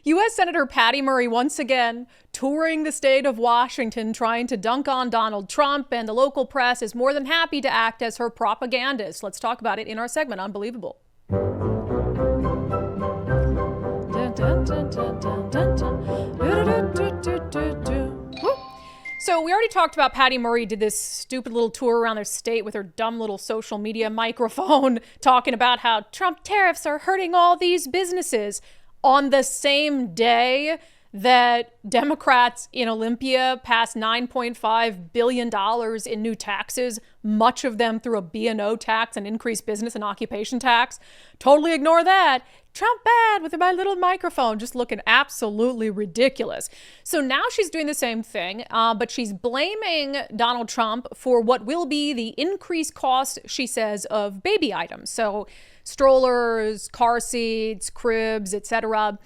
U.S. Senator Patty Murray once again touring the state of Washington, trying to dunk on Donald Trump, and the local press is more than happy to act as her propagandist. Let's talk about it in our segment, Unbelievable. So we already talked about Patty Murray did this stupid little tour around their state with her dumb little social media microphone talking about how Trump tariffs are hurting all these businesses on the same day that Democrats in Olympia passed $9.5 billion in new taxes, much of them through a B&O tax, an increased business and occupation tax. Totally ignore that. Trump bad with my little microphone, just looking absolutely ridiculous. So now she's doing the same thing, but she's blaming Donald Trump for what will be the increased cost, she says, of baby items. So strollers, car seats, cribs, etc.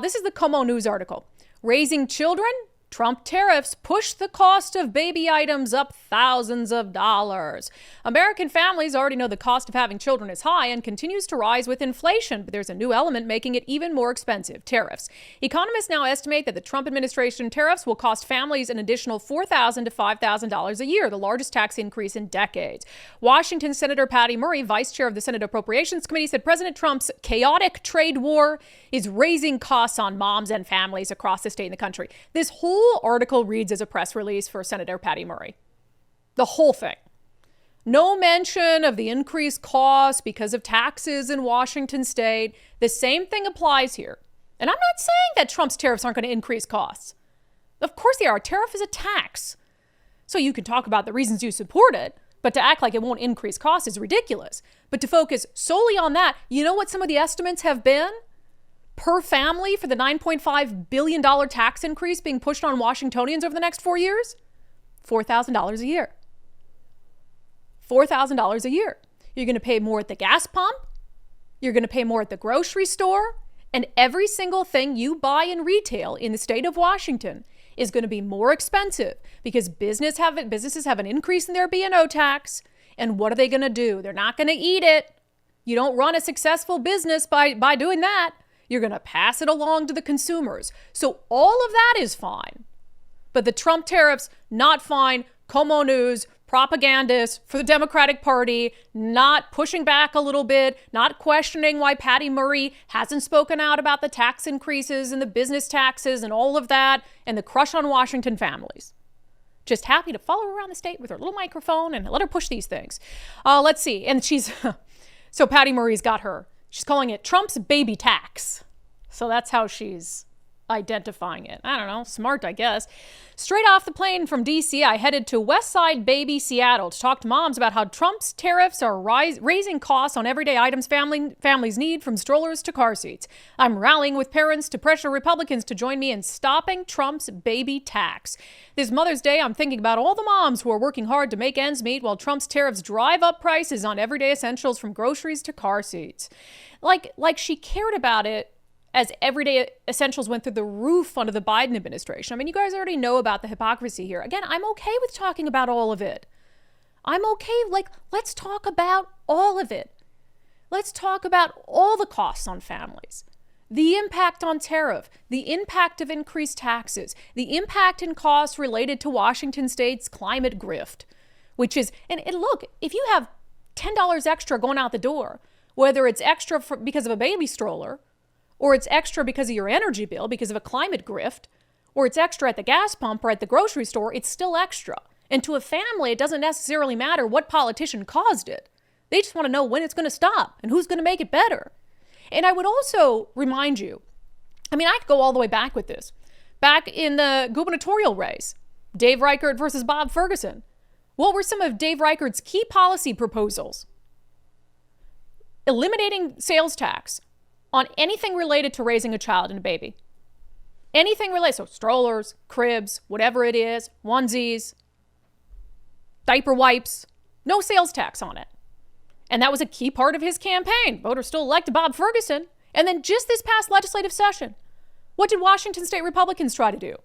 This is the Como News article. Raising children? Trump tariffs push the cost of baby items up thousands of dollars. American families already know the cost of having children is high and continues to rise with inflation, but there's a new element making it even more expensive: tariffs. Economists now estimate that the Trump administration tariffs will cost families an additional $4,000 to $5,000 a year, the largest tax increase in decades. Washington Senator Patty Murray, vice chair of the Senate Appropriations Committee, said President Trump's chaotic trade war is raising costs on moms and families across the state and the country. This whole article reads as a press release for Senator Patty Murray. The whole thing. No mention of the increased cost because of taxes in Washington state. The same thing applies here. And I'm not saying that Trump's tariffs aren't going to increase costs. Of course they are. A tariff is a tax. So you can talk about the reasons you support it, but to act like it won't increase costs is ridiculous. But to focus solely on that, you know what some of the estimates have been? Per family for the $9.5 billion tax increase being pushed on Washingtonians over the next 4 years? $4,000 a year. $4,000 a year. You're going to pay more at the gas pump. You're going to pay more at the grocery store. And every single thing you buy in retail in the state of Washington is going to be more expensive because businesses have an increase in their B&O tax. And what are they going to do? They're not going to eat it. You don't run a successful business by doing that. You're going to pass it along to the consumers. So all of that is fine. But the Trump tariffs, not fine. Como News, propagandists for the Democratic Party, not pushing back a little bit, not questioning why Patty Murray hasn't spoken out about the tax increases and the business taxes and all of that and the crush on Washington families. Just happy to follow her around the state with her little microphone and let her push these things. Let's see. And so Patty Murray's got she's calling it Trump's baby tax. So that's how she's identifying it. I don't know, smart, I guess. Straight off the plane from D.C., I headed to West Side Baby, Seattle to talk to moms about how Trump's tariffs are raising costs on everyday items families need, from strollers to car seats. I'm rallying with parents to pressure Republicans to join me in stopping Trump's baby tax. This Mother's Day, I'm thinking about all the moms who are working hard to make ends meet while Trump's tariffs drive up prices on everyday essentials from groceries to car seats. Like she cared about it as everyday essentials went through the roof under the Biden administration. I mean, you guys already know about the hypocrisy here. Again, I'm okay with talking about all of it. I'm okay. Let's talk about all of it. Let's talk about all the costs on families, the impact on tariff, the impact of increased taxes, the impact and costs related to Washington state's climate grift, which is, and look, if you have $10 extra going out the door, whether it's extra because of a baby stroller, or it's extra because of your energy bill because of a climate grift, or it's extra at the gas pump or at the grocery store, it's still extra. And to a family, it doesn't necessarily matter what politician caused it. They just want to know when it's going to stop and who's going to make it better. And I would also remind you, I mean, I could go all the way back with this. Back in the gubernatorial race, Dave Reichert versus Bob Ferguson. What were some of Dave Reichert's key policy proposals? Eliminating sales tax on anything related to raising a child and a baby. Anything related, so strollers, cribs, whatever it is, onesies, diaper wipes, no sales tax on it. And that was a key part of his campaign. Voters still elected Bob Ferguson. And then just this past legislative session, what did Washington state Republicans try to do?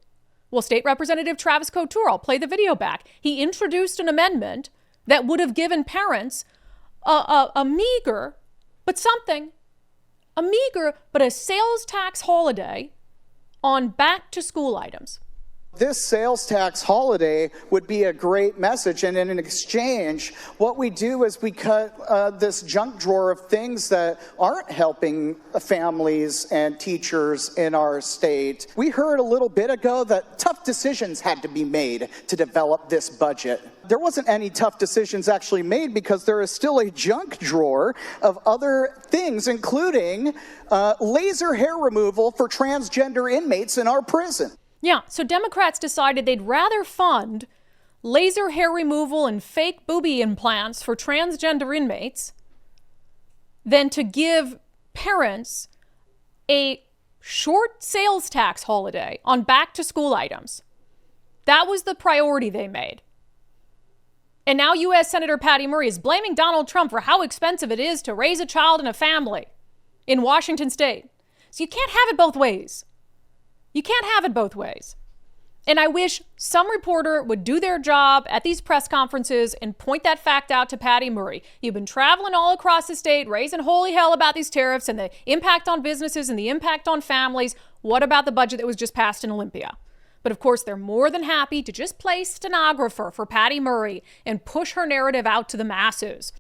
Well, State Representative Travis Couture, I'll play the video back. He introduced an amendment that would have given parents a meager, but a sales tax holiday on back-to-school items. This sales tax holiday would be a great message, and in exchange, what we do is we cut this junk drawer of things that aren't helping families and teachers in our state. We heard a little bit ago that tough decisions had to be made to develop this budget. There wasn't any tough decisions actually made because there is still a junk drawer of other things, including laser hair removal for transgender inmates in our prison. Yeah, so Democrats decided they'd rather fund laser hair removal and fake booby implants for transgender inmates than to give parents a short sales tax holiday on back-to-school items. That was the priority they made. And now U.S. Senator Patty Murray is blaming Donald Trump for how expensive it is to raise a child in a family in Washington state. So you can't have it both ways. You can't have it both ways. And I wish some reporter would do their job at these press conferences and point that fact out to Patty Murray. You've been traveling all across the state, raising holy hell about these tariffs and the impact on businesses and the impact on families. What about the budget that was just passed in Olympia? But of course, they're more than happy to just play stenographer for Patty Murray and push her narrative out to the masses.